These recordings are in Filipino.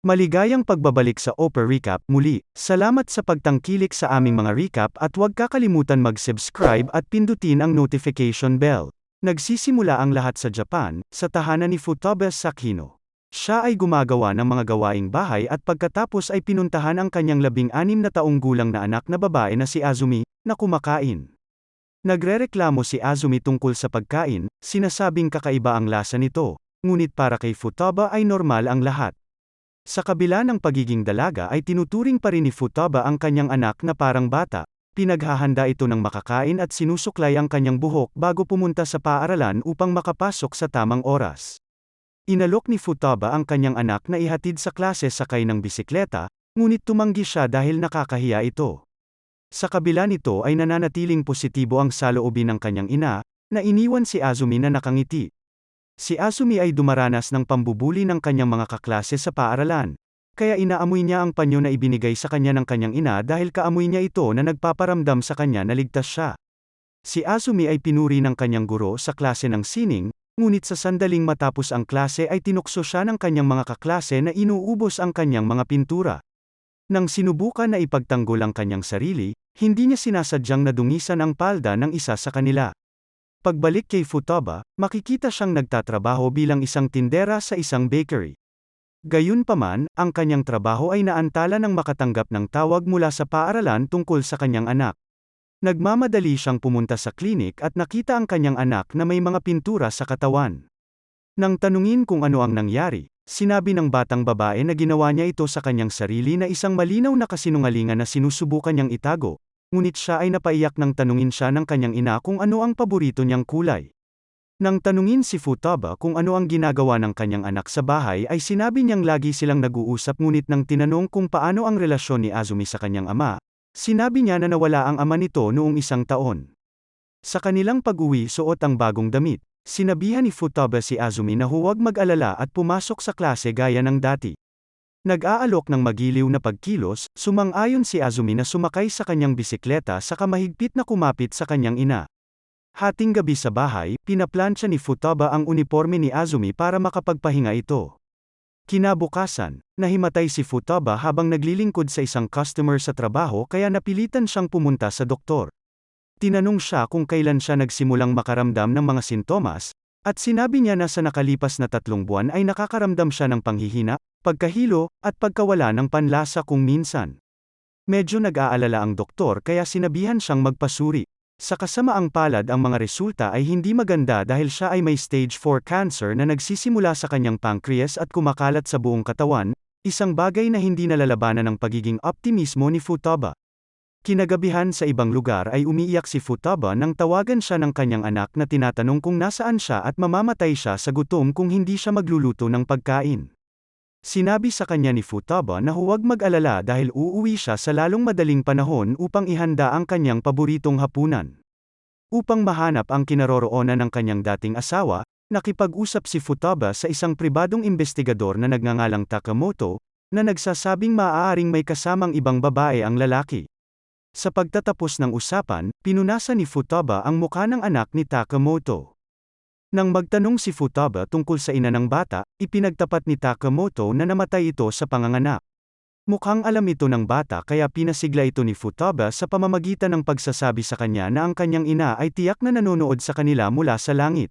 Maligayang pagbabalik sa Opera Recap muli. Salamat sa pagtangkilik sa aming mga recap at huwag kakalimutan mag-subscribe at pindutin ang notification bell. Nagsisimula ang lahat sa Japan, sa tahanan ni Futaba Sakino. Siya ay gumagawa ng mga gawaing bahay at pagkatapos ay pinuntahan ang kanyang 16 na taong gulang na anak na babae na si Azumi, na kumakain. Nagrereklamo si Azumi tungkol sa pagkain, sinasabing kakaiba ang lasa nito, ngunit para kay Futaba ay normal ang lahat. Sa kabila ng pagiging dalaga ay tinuturing pa rin ni Futaba ang kanyang anak na parang bata, pinaghahanda ito ng makakain at sinusuklay ang kanyang buhok bago pumunta sa paaralan upang makapasok sa tamang oras. Inalok ni Futaba ang kanyang anak na ihatid sa klase sakay ng bisikleta, ngunit tumanggi siya dahil nakakahiya ito. Sa kabila nito ay nananatiling positibo ang saloobin ng kanyang ina, na iniwan si Azumi na nakangiti. Si Azumi ay dumaranas ng pambubuli ng kanyang mga kaklase sa paaralan. Kaya inaamoy niya ang panyo na ibinigay sa kanya ng kanyang ina dahil kaamoy niya ito na nagpaparamdam sa kanya na ligtas siya. Si Azumi ay pinuri ng kanyang guro sa klase ng sining, ngunit sa sandaling matapos ang klase ay tinukso siya ng kanyang mga kaklase na inuubos ang kanyang mga pintura. Nang sinubukan na ipagtanggol ang kanyang sarili, hindi niya sinasadyang nadungisan ang palda ng isa sa kanila. Pagbalik kay Futaba, makikita siyang nagtatrabaho bilang isang tindera sa isang bakery. Gayunpaman, ang kanyang trabaho ay naantala ng makatanggap ng tawag mula sa paaralan tungkol sa kanyang anak. Nagmamadali siyang pumunta sa klinik at nakita ang kanyang anak na may mga pintura sa katawan. Nang tanungin kung ano ang nangyari, sinabi ng batang babae na ginawa niya ito sa kanyang sarili na isang malinaw na kasinungalingan na sinusubukan niyang itago. Ngunit siya ay napaiyak nang tanungin siya ng kanyang ina kung ano ang paborito niyang kulay. Nang tanungin si Futaba kung ano ang ginagawa ng kanyang anak sa bahay ay sinabi niyang lagi silang nag-uusap ngunit nang tinanong kung paano ang relasyon ni Azumi sa kanyang ama, sinabi niya na nawala ang ama nito noong 1 taon. Sa kanilang pag-uwi suot ang bagong damit, sinabihan ni Futaba si Azumi na huwag mag-alala at pumasok sa klase gaya ng dati. Nag-aalok ng magiliw na pagkilos, sumang-ayon si Azumi na sumakay sa kanyang bisikleta saka mahigpit na kumapit sa kanyang ina. Hating gabi sa bahay, pinaplansya ni Futaba ang uniforme ni Azumi para makapagpahinga ito. Kinabukasan, nahimatay si Futaba habang naglilingkod sa isang customer sa trabaho kaya napilitan siyang pumunta sa doktor. Tinanong siya kung kailan siya nagsimulang makaramdam ng mga sintomas, at sinabi niya na sa nakalipas na 3 buwan ay nakakaramdam siya ng panghihina, pagkahilo, at pagkawala ng panlasa kung minsan. Medyo nag-aalala ang doktor kaya sinabihan siyang magpasuri. Sa kasamaang palad ang mga resulta ay hindi maganda dahil siya ay may stage 4 cancer na nagsisimula sa kanyang pancreas at kumakalat sa buong katawan, isang bagay na hindi nalalabanan ng pagiging optimismo ni Futaba. Kinagabihan sa ibang lugar ay umiiyak si Futaba nang tawagan siya ng kanyang anak na tinatanong kung nasaan siya at mamamatay siya sa gutom kung hindi siya magluluto ng pagkain. Sinabi sa kanya ni Futaba na huwag mag-alala dahil uuwi siya sa lalong madaling panahon upang ihanda ang kanyang paboritong hapunan. Upang mahanap ang kinaroroonan ng kanyang dating asawa, nakipag-usap si Futaba sa isang pribadong investigador na nagngangalang Takamoto, na nagsasabing maaaring may kasamang ibang babae ang lalaki. Sa pagtatapos ng usapan, pinunasan ni Futaba ang mukha ng anak ni Takamoto. Nang magtanong si Futaba tungkol sa ina ng bata, ipinagtapat ni Takamoto na namatay ito sa panganganak. Mukhang alam ito ng bata kaya pinasigla ito ni Futaba sa pamamagitan ng pagsasabi sa kanya na ang kanyang ina ay tiyak na nanonood sa kanila mula sa langit.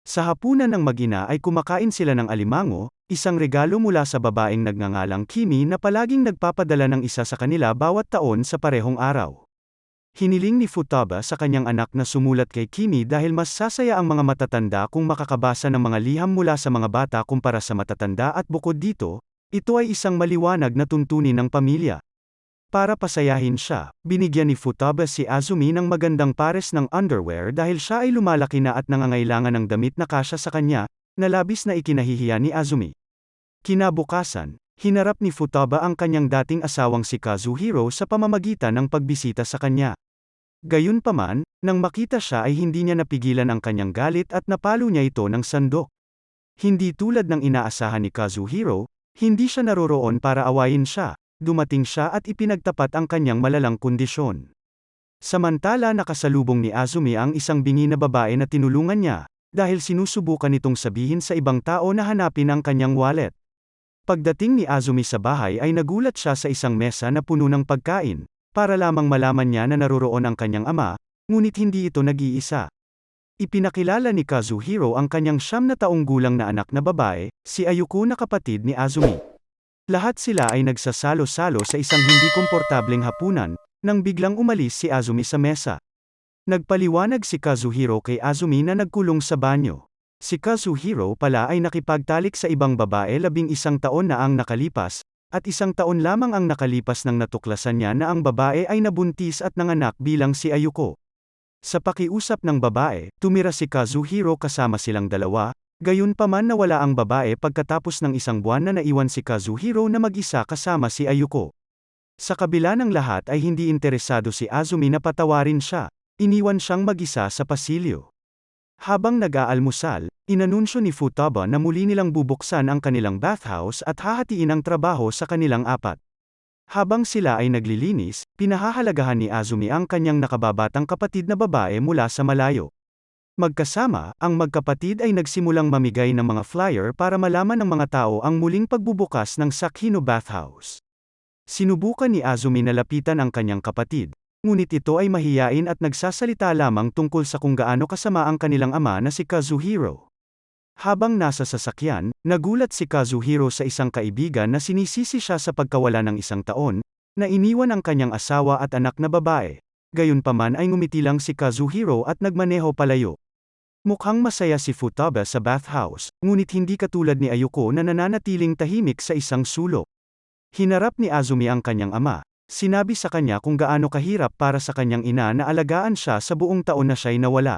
Sa hapunan ng mag-ina ay kumakain sila ng alimango, isang regalo mula sa babaeng nagngangalang Kimi na palaging nagpapadala ng isa sa kanila bawat taon sa parehong araw. Hiniling ni Futaba sa kanyang anak na sumulat kay Kimi dahil mas sasaya ang mga matatanda kung makakabasa ng mga liham mula sa mga bata kumpara sa matatanda at bukod dito, ito ay isang maliwanag na tuntunin ng pamilya. Para pasayahin siya, binigyan ni Futaba si Azumi ng magandang pares ng underwear dahil siya ay lumalaki na at nangangailangan ng damit na kasya sa kanya, na labis na ikinahihiya ni Azumi. Kinabukasan, hinarap ni Futaba ang kanyang dating asawang si Kazuhiro sa pamamagitan ng pagbisita sa kanya. Gayunpaman, nang makita siya ay hindi niya napigilan ang kanyang galit at napalo niya ito ng sandok. Hindi tulad ng inaasahan ni Kazuhiro, hindi siya naroroon para awayin siya. Dumating siya at ipinagtapat ang kanyang malalang kondisyon. Samantala nakasalubong ni Azumi ang isang bingi na babae na tinulungan niya, dahil sinusubukan nitong sabihin sa ibang tao na hanapin ang kanyang wallet. Pagdating ni Azumi sa bahay ay nagulat siya sa isang mesa na puno ng pagkain, para lamang malaman niya na naroroon ang kanyang ama, ngunit hindi ito nag-iisa. Ipinakilala ni Kazuhiro ang kanyang 9 na taong gulang na anak na babae, si Ayuko na kapatid ni Azumi. Lahat sila ay nagsasalo-salo sa isang hindi komportableng hapunan, nang biglang umalis si Azumi sa mesa. Nagpaliwanag si Kazuhiro kay Azumi na nagkulong sa banyo. Si Kazuhiro pala ay nakipagtalik sa ibang babae 11 taon na ang nakalipas, at 1 taon lamang ang nakalipas nang natuklasan niya na ang babae ay nabuntis at nanganak bilang si Ayuko. Sa pakiusap ng babae, tumira si Kazuhiro kasama silang dalawa, gayunpaman nawala ang babae pagkatapos ng 1 buwan na naiwan si Kazuhiro na mag-isa kasama si Ayuko. Sa kabila ng lahat ay hindi interesado si Azumi na patawarin siya, iniwan siyang mag-isa sa pasilyo. Habang nag-aalmusal, inanunsyo ni Futaba na muli nilang bubuksan ang kanilang bathhouse at hahatiin ang trabaho sa kanilang 4. Habang sila ay naglilinis, pinahahalagahan ni Azumi ang kanyang nakababatang kapatid na babae mula sa malayo. Magkasama, ang magkapatid ay nagsimulang mamigay ng mga flyer para malaman ng mga tao ang muling pagbubukas ng Sakino Bathhouse. Sinubukan ni Azumi na lapitan ang kanyang kapatid, ngunit ito ay mahiyain at nagsasalita lamang tungkol sa kung gaano kasama ang kanilang ama na si Kazuhiro. Habang nasa sasakyan, nagulat si Kazuhiro sa isang kaibigan na sinisisi siya sa pagkawala ng 1 taon, na iniwan ang kanyang asawa at anak na babae. Gayunpaman ay ngumiti lang si Kazuhiro at nagmaneho palayo. Mukhang masaya si Futaba sa bathhouse, ngunit hindi katulad ni Ayuko na nananatiling tahimik sa isang sulok. Hinarap ni Azumi ang kanyang ama. Sinabi sa kanya kung gaano kahirap para sa kanyang ina na alagaan siya sa buong taon na siya'y nawala.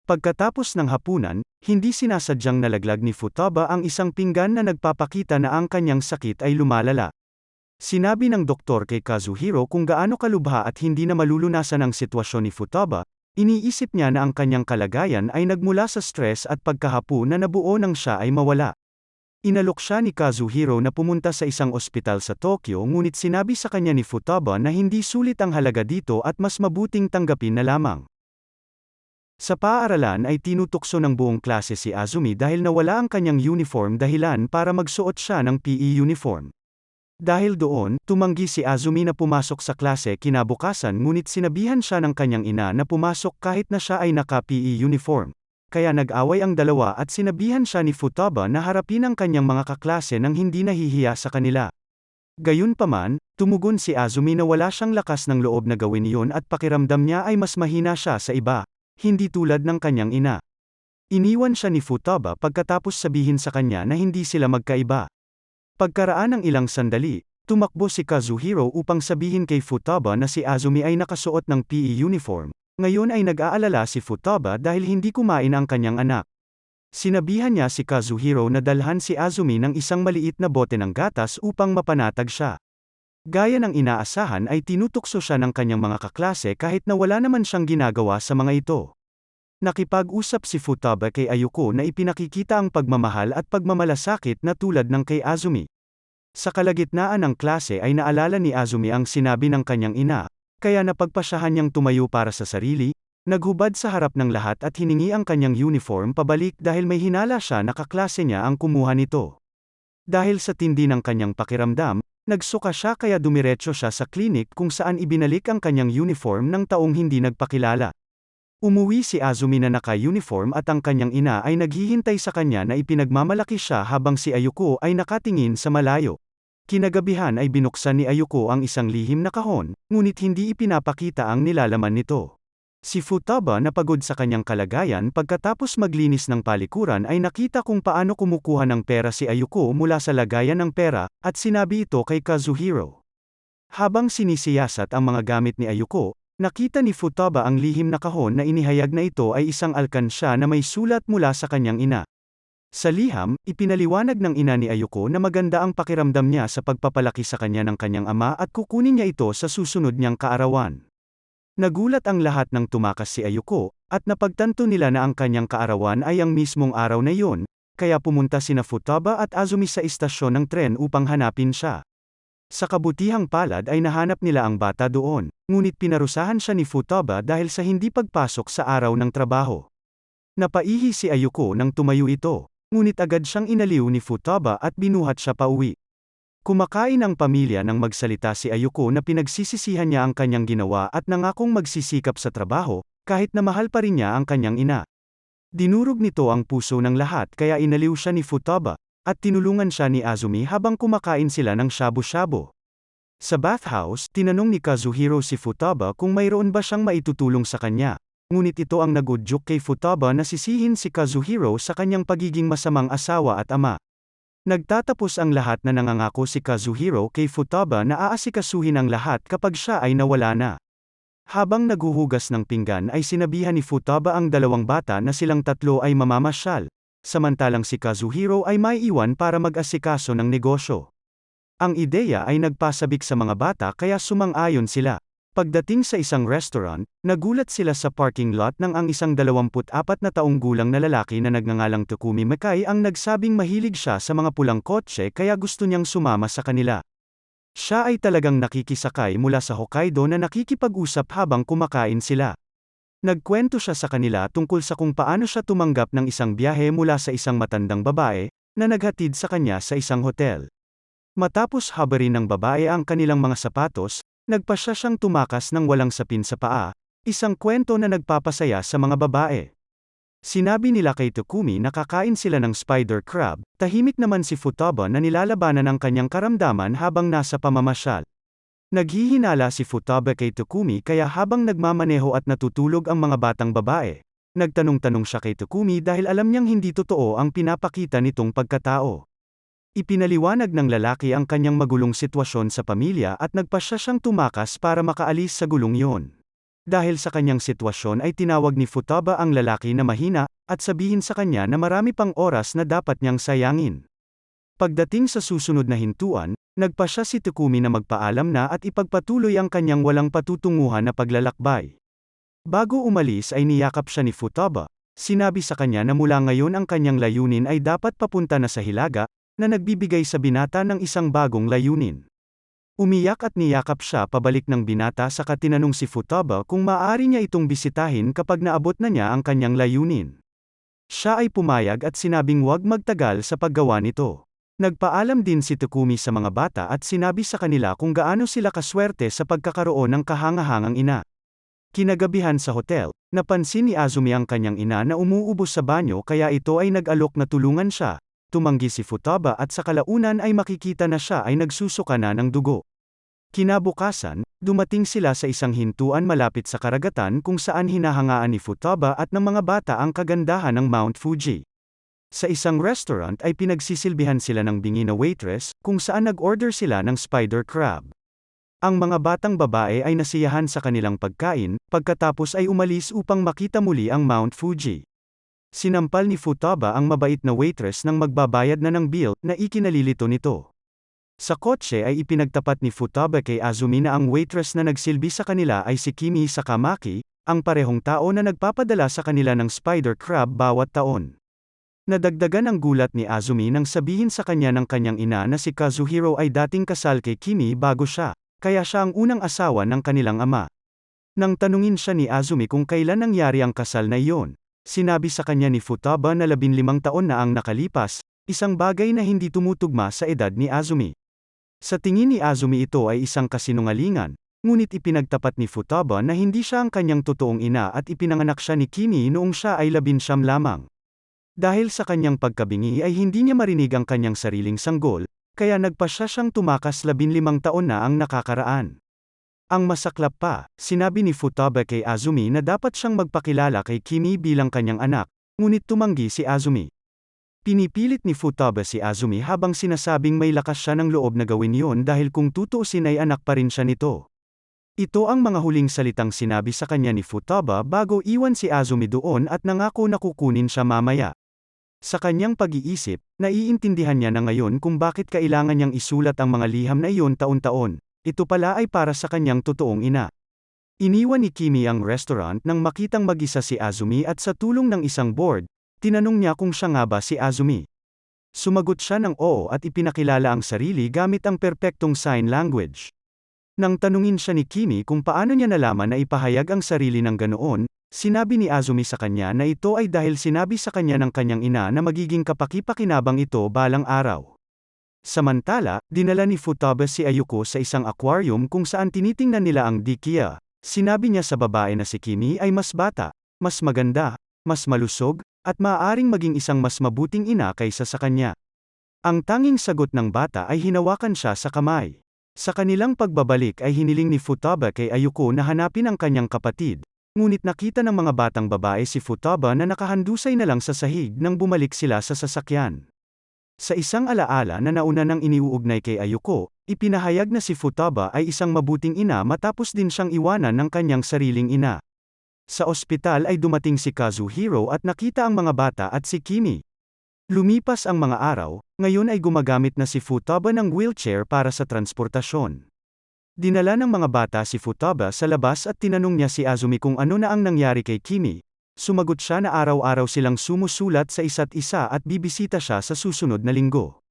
Pagkatapos ng hapunan, hindi sinasadyang nalaglag ni Futaba ang isang pinggan na nagpapakita na ang kanyang sakit ay lumalala. Sinabi ng doktor kay Kazuhiro kung gaano kalubha at hindi na malulunasan ang sitwasyon ni Futaba, iniisip niya na ang kanyang kalagayan ay nagmula sa stress at pagkahapo na nabuo nang siya ay mawala. Inalok siya ni Kazuhiro na pumunta sa isang ospital sa Tokyo ngunit sinabi sa kanya ni Futaba na hindi sulit ang halaga dito at mas mabuting tanggapin na lamang. Sa paaralan ay tinutukso ng buong klase si Azumi dahil nawala ang kanyang uniform dahilan para magsuot siya ng PE uniform. Dahil doon, tumanggi si Azumi na pumasok sa klase kinabukasan ngunit sinabihan siya ng kanyang ina na pumasok kahit na siya ay naka-PE uniform. Kaya nag-away ang dalawa at sinabihan siya ni Futaba na harapin ang kanyang mga kaklase nang hindi nahihiya sa kanila. Gayunpaman, tumugon si Azumi na wala siyang lakas ng loob na gawin iyon at pakiramdam niya ay mas mahina siya sa iba, hindi tulad ng kanyang ina. Iniwan siya ni Futaba pagkatapos sabihin sa kanya na hindi sila magkaiba. Pagkaraan ng ilang sandali, tumakbo si Kazuhiro upang sabihin kay Futaba na si Azumi ay nakasuot ng PE uniform. Ngayon ay nag-aalala si Futaba dahil hindi kumain ang kanyang anak. Sinabihan niya si Kazuhiro na dalhan si Azumi ng isang maliit na bote ng gatas upang mapanatag siya. Gaya ng inaasahan ay tinutukso siya ng kanyang mga kaklase kahit na wala naman siyang ginagawa sa mga ito. Nakipag-usap si Futaba kay Ayuko na ipinakikita ang pagmamahal at pagmamalasakit na tulad ng kay Azumi. Sa kalagitnaan ng klase ay naalala ni Azumi ang sinabi ng kanyang ina, kaya napagpasyahan niyang tumayo para sa sarili, naghubad sa harap ng lahat at hiningi ang kanyang uniform pabalik dahil may hinala siya na kaklase niya ang kumuha nito. Dahil sa tindi ng kanyang pakiramdam, nagsuka siya kaya dumiretso siya sa klinik kung saan ibinalik ang kanyang uniform ng taong hindi nagpakilala. Umuwi si Azumi na naka-uniform at ang kanyang ina ay naghihintay sa kanya na ipinagmamalaki siya habang si Ayuko ay nakatingin sa malayo. Kinagabihan ay binuksan ni Ayuko ang isang lihim na kahon, ngunit hindi ipinapakita ang nilalaman nito. Si Futaba na pagod sa kanyang kalagayan pagkatapos maglinis ng palikuran ay nakita kung paano kumukuha ng pera si Ayuko mula sa lagayan ng pera, at sinabi ito kay Kazuhiro. Habang sinisiyasat ang mga gamit ni Ayuko, nakita ni Futaba ang lihim na kahon na inihayag na ito ay isang alkansya na may sulat mula sa kanyang ina. Sa liham, ipinaliwanag ng ina ni Ayuko na maganda ang pakiramdam niya sa pagpapalaki sa kanya ng kanyang ama at kukunin niya ito sa susunod niyang kaarawan. Nagulat ang lahat nang tumakas si Ayuko, at napagtanto nila na ang kanyang kaarawan ay ang mismong araw na iyon, kaya pumunta sina Futaba at Azumi sa istasyon ng tren upang hanapin siya. Sa kabutihang palad ay nahanap nila ang bata doon, ngunit pinarusahan siya ni Futaba dahil sa hindi pagpasok sa araw ng trabaho. Napaihi si Ayuko nang tumayo ito. ngunit agad siyang inaliw ni Futaba at binuhat siya pauwi. Kumakain ang pamilya nang magsalita si Ayuko na pinagsisisihan niya ang kanyang ginawa at nangakong magsisikap sa trabaho, kahit na mahal pa rin niya ang kanyang ina. Dinurog nito ang puso ng lahat kaya inaliw siya ni Futaba, at tinulungan siya ni Azumi habang kumakain sila ng shabu-shabu. Sa bathhouse, tinanong ni Kazuhiro si Futaba kung mayroon ba siyang maitutulong sa kanya. Ngunit ito ang nagudyok kay Futaba na sisihin si Kazuhiro sa kanyang pagiging masamang asawa at ama. Nagtatapos ang lahat na nangangako si Kazuhiro kay Futaba na aasikasuhin ang lahat kapag siya ay nawala na. Habang naghuhugas ng pinggan ay sinabihan ni Futaba ang dalawang bata na silang tatlo ay mamamasyal, samantalang si Kazuhiro ay maiiwan para mag-asikaso ng negosyo. Ang ideya ay nagpasabik sa mga bata kaya sumang-ayon sila. Pagdating sa isang restaurant, nagulat sila sa parking lot nang ang isang 24 na taong gulang na lalaki na nagngangalang Takumi Makai ang nagsabing mahilig siya sa mga pulang kotse kaya gusto niyang sumama sa kanila. Siya ay talagang nakikisakay mula sa Hokkaido na nakikipag-usap habang kumakain sila. Nagkwento siya sa kanila tungkol sa kung paano siya tumanggap ng isang biyahe mula sa isang matandang babae na naghatid sa kanya sa isang hotel. Matapos habarin ng babae ang kanilang mga sapatos, nagpasya siyang tumakas ng walang sapin sa paa, isang kwento na nagpapasaya sa mga babae. Sinabi nila kay Takumi na kakain sila ng spider crab, tahimik naman si Futaba na nilalabanan ang kanyang karamdaman habang nasa pamamasyal. Naghihinala si Futaba kay Takumi kaya habang nagmamaneho at natutulog ang mga batang babae, nagtanong-tanong siya kay Takumi dahil alam niyang hindi totoo ang pinapakita nitong pagkatao. Ipinaliwanag ng lalaki ang kanyang magulong sitwasyon sa pamilya at nagpasya siyang tumakas para makaalis sa gulong yon. Dahil sa kanyang sitwasyon ay tinawag ni Futaba ang lalaki na mahina, at sabihin sa kanya na marami pang oras na dapat niyang sayangin. Pagdating sa susunod na hintuan, nagpasya si Takumi na magpaalam na at ipagpatuloy ang kanyang walang patutunguhan na paglalakbay. Bago umalis ay niyakap siya ni Futaba. Sinabi sa kanya na mula ngayon ang kanyang layunin ay dapat papunta na sa Hilaga, na nagbibigay sa binata ng isang bagong layunin. Umiyak at niyakap siya pabalik ng binata saka tinanong si Futaba kung maaari niya itong bisitahin kapag naabot na niya ang kanyang layunin. Siya ay pumayag at sinabing huwag magtagal sa paggawa nito. Nagpaalam din si Takumi sa mga bata at sinabi sa kanila kung gaano sila kaswerte sa pagkakaroon ng kahangahangang ina. Kinagabihan sa hotel, napansin ni Azumi ang kanyang ina na umuubos sa banyo kaya ito ay nag-alok na tulungan siya. Tumanggi si Futaba at sa kalaunan ay makikita na siya ay nagsusuka na ng dugo. Kinabukasan, dumating sila sa isang hintuan malapit sa karagatan kung saan hinahangaan ni Futaba at ng mga bata ang kagandahan ng Mount Fuji. Sa isang restaurant ay pinagsisilbihan sila ng bingi na waitress, kung saan nag-order sila ng spider crab. Ang mga batang babae ay nasiyahan sa kanilang pagkain, pagkatapos ay umalis upang makita muli ang Mount Fuji. Sinampal ni Futaba ang mabait na waitress nang magbabayad na ng bill na ikinalilito nito. Sa kotse ay ipinagtapat ni Futaba kay Azumi na ang waitress na nagsilbi sa kanila ay si Kimi Sakamaki, ang parehong tao na nagpapadala sa kanila ng spider crab bawat taon. Nadagdagan ang gulat ni Azumi nang sabihin sa kanya ng kanyang ina na si Kazuhiro ay dating kasal kay Kimi bago siya, kaya siya ang unang asawa ng kanilang ama. Nang tanungin siya ni Azumi kung kailan nangyari ang kasal na iyon, sinabi sa kanya ni Futaba na 15 taon na ang nakalipas, isang bagay na hindi tumutugma sa edad ni Azumi. Sa tingin ni Azumi ito ay isang kasinungalingan, ngunit ipinagtapat ni Futaba na hindi siya ang kanyang totoong ina at ipinanganak siya ni Kimi noong siya ay 19 lamang. Dahil sa kanyang pagkabingi ay hindi niya marinig ang kanyang sariling sanggol, kaya nagpasya siyang tumakas 15 taon na ang nakakaraan. Ang masaklap pa, sinabi ni Futaba kay Azumi na dapat siyang magpakilala kay Kimi bilang kanyang anak, ngunit tumanggi si Azumi. Pinipilit ni Futaba si Azumi habang sinasabing may lakas siya ng loob na gawin yon dahil kung tutuusin ay anak pa rin siya nito. Ito ang mga huling salitang sinabi sa kanya ni Futaba bago iwan si Azumi doon at nangako na kukunin siya mamaya. Sa kanyang pag-iisip, naiintindihan niya na ngayon kung bakit kailangan niyang isulat ang mga liham na iyon taon-taon. Ito pala ay para sa kanyang totoong ina. Iniwan ni Kimi ang restaurant nang makitang mag-isa si Azumi at sa tulong ng isang board, tinanong niya kung siya nga ba si Azumi. Sumagot siya ng oo at ipinakilala ang sarili gamit ang perpektong sign language. Nang tanungin siya ni Kimi kung paano niya nalaman na ipahayag ang sarili ng ganoon, Sinabi ni Azumi sa kanya na ito ay dahil sinabi sa kanya ng kanyang ina na magiging kapaki-pakinabang ito balang araw. Samantala, dinala ni Futaba si Ayuko sa isang aquarium kung saan tinitingnan nila ang dikiya. Sinabi niya sa babae na si Kimi ay mas bata, mas maganda, mas malusog, at maaaring maging isang mas mabuting ina kaysa sa kanya. Ang tanging sagot ng bata ay hinawakan siya sa kamay. Sa kanilang pagbabalik ay hiniling ni Futaba kay Ayuko na hanapin ang kanyang kapatid, ngunit nakita ng mga batang babae si Futaba na nakahandusay na lang sa sahig nang bumalik sila sa sasakyan. Sa isang alaala na nauna nang iniuugnay kay Ayuko, ipinahayag na si Futaba ay isang mabuting ina matapos din siyang iwanan ng kanyang sariling ina. Sa ospital ay dumating si Kazuhiro at nakita ang mga bata at si Kimi. Lumipas ang mga araw, ngayon ay gumagamit na si Futaba ng wheelchair para sa transportasyon. Dinala ng mga bata si Futaba sa labas at tinanong niya si Azumi kung ano na ang nangyari kay Kimi. Sumagot siya na araw-araw silang sumusulat sa isa't isa at bibisita siya sa susunod na linggo.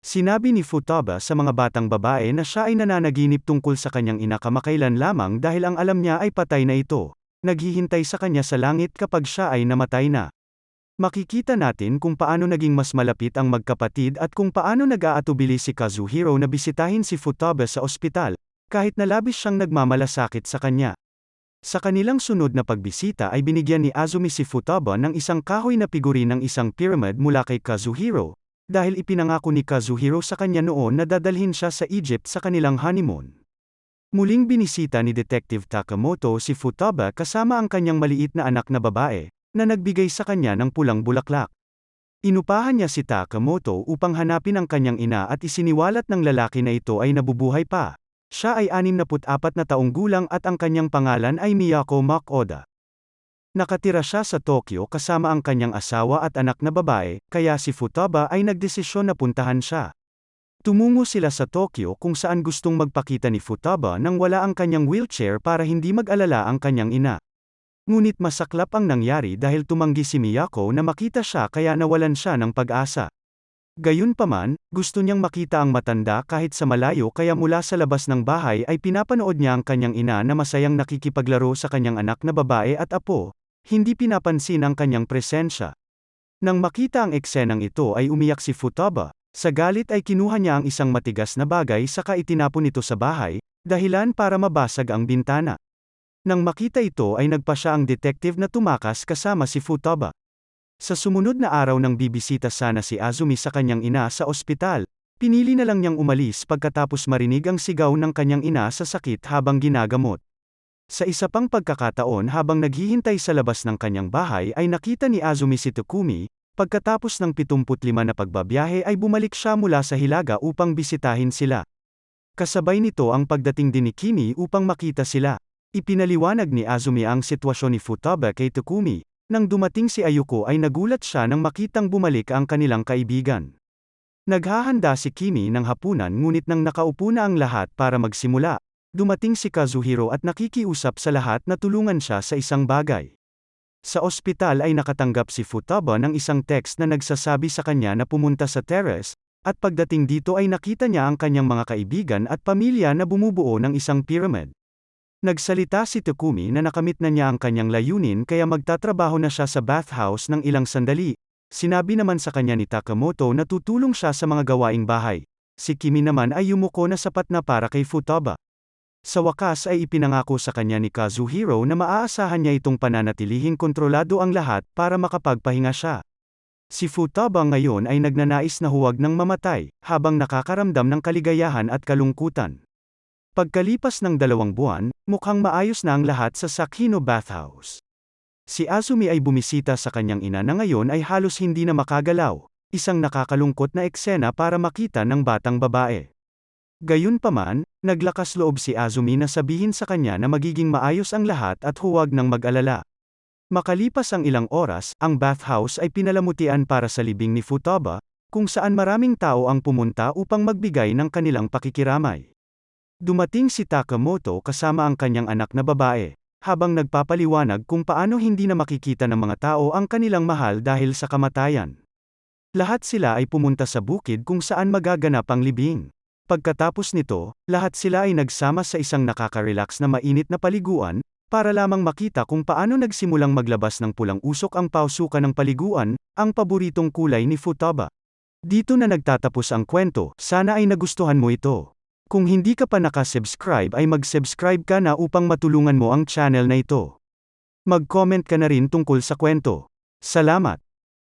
Sinabi ni Futaba sa mga batang babae na siya ay nananaginip tungkol sa kanyang ina kamakailan lamang dahil ang alam niya ay patay na ito. Naghihintay sa kanya sa langit kapag siya ay namatay na. Makikita natin kung paano naging mas malapit ang magkapatid at kung paano nag-aatubili si Kazuhiro na bisitahin si Futaba sa ospital, kahit na labis siyang nagmamalasakit sa kanya. Sa kanilang sunod na pagbisita ay binigyan ni Azumi si Futaba ng isang kahoy na figuri ng isang pyramid mula kay Kazuhiro, dahil ipinangako ni Kazuhiro sa kanya noon na dadalhin siya sa Egypt sa kanilang honeymoon. Muling binisita ni Detective Takamoto si Futaba kasama ang kanyang maliit na anak na babae, na nagbigay sa kanya ng pulang bulaklak. Inupahan niya si Takamoto upang hanapin ang kanyang ina at isiniwalat ng lalaki na ito ay nabubuhay pa. Siya ay 64 na taong gulang at ang kanyang pangalan ay Miyako Makoda. Nakatira siya sa Tokyo kasama ang kanyang asawa at anak na babae, kaya si Futaba ay nagdesisyon na puntahan siya. Tumungo sila sa Tokyo kung saan gustong magpakita ni Futaba nang wala ang kanyang wheelchair para hindi mag-alala ang kanyang ina. Ngunit masaklap ang nangyari dahil tumanggi si Miyako na makita siya kaya nawalan siya ng pag-asa. Gayunpaman, gusto niyang makita ang matanda kahit sa malayo kaya mula sa labas ng bahay ay pinapanood niya ang kanyang ina na masayang nakikipaglaro sa kanyang anak na babae at apo, hindi pinapansin ang kanyang presensya. Nang makita ang eksenang ito ay umiyak si Futaba, sa galit ay kinuha niya ang isang matigas na bagay saka itinapon ito sa bahay, dahilan para mabasag ang bintana. Nang makita ito ay nagpa siya ang detective na tumakas kasama si Futaba. Sa sumunod na araw nang bibisita sana si Azumi sa kanyang ina sa ospital, pinili na lang niyang umalis pagkatapos marinig ang sigaw ng kanyang ina sa sakit habang ginagamot. Sa isa pang pagkakataon habang naghihintay sa labas ng kanyang bahay ay nakita ni Azumi si Takumi, pagkatapos ng 75 na pagbabiyahe ay bumalik siya mula sa Hilaga upang bisitahin sila. Kasabay nito ang pagdating din ni Kimi upang makita sila. Ipinaliwanag ni Azumi ang sitwasyon ni Futaba kay Takumi. Nang dumating si Ayuko ay nagulat siya nang makitang bumalik ang kanilang kaibigan. Naghahanda si Kimi ng hapunan ngunit nang nakaupo na ang lahat para magsimula, dumating si Kazuhiro at nakikiusap sa lahat na tulungan siya sa isang bagay. Sa ospital ay nakatanggap si Futaba ng isang text na nagsasabi sa kanya na pumunta sa terrace, at pagdating dito ay nakita niya ang kanyang mga kaibigan at pamilya na bumubuo ng isang pyramid. Nagsalita si Takumi na nakamit na niya ang kanyang layunin kaya magtatrabaho na siya sa bathhouse ng ilang sandali. Sinabi naman sa kanya ni Takamoto na tutulong siya sa mga gawaing bahay. Si Kimi naman ay yumuko na sapat na para kay Futaba. Sa wakas ay ipinangako sa kanya ni Kazuhiro na maaasahan niya itong pananatilihing kontrolado ang lahat para makapagpahinga siya. Si Futaba ngayon ay nagnanais na huwag nang mamatay, habang nakakaramdam ng kaligayahan at kalungkutan. Pagkalipas ng 2 buwan, mukhang maayos na ang lahat sa Sakino Bathhouse. Si Azumi ay bumisita sa kanyang ina na ngayon ay halos hindi na makagalaw, isang nakakalungkot na eksena para makita ng batang babae. Gayunpaman, naglakas loob si Azumi na sabihin sa kanya na magiging maayos ang lahat at huwag nang mag-alala. Makalipas ang ilang oras, ang bathhouse ay pinalamutian para sa libing ni Futaba, kung saan maraming tao ang pumunta upang magbigay ng kanilang pakikiramay. Dumating si Takamoto kasama ang kanyang anak na babae, habang nagpapaliwanag kung paano hindi na makikita ng mga tao ang kanilang mahal dahil sa kamatayan. Lahat sila ay pumunta sa bukid kung saan magaganap ang libing. Pagkatapos nito, lahat sila ay nagsama sa isang nakaka-relax na mainit na paliguan, Para lamang makita kung paano nagsimulang maglabas ng pulang usok ang pausukan ng paliguan, ang paboritong kulay ni Futaba. Dito na nagtatapos ang kwento, sana ay nagustuhan mo ito. Kung hindi ka pa nakasubscribe ay mag-subscribe ka na upang matulungan mo ang channel na ito. Mag-comment ka na rin tungkol sa kwento. Salamat!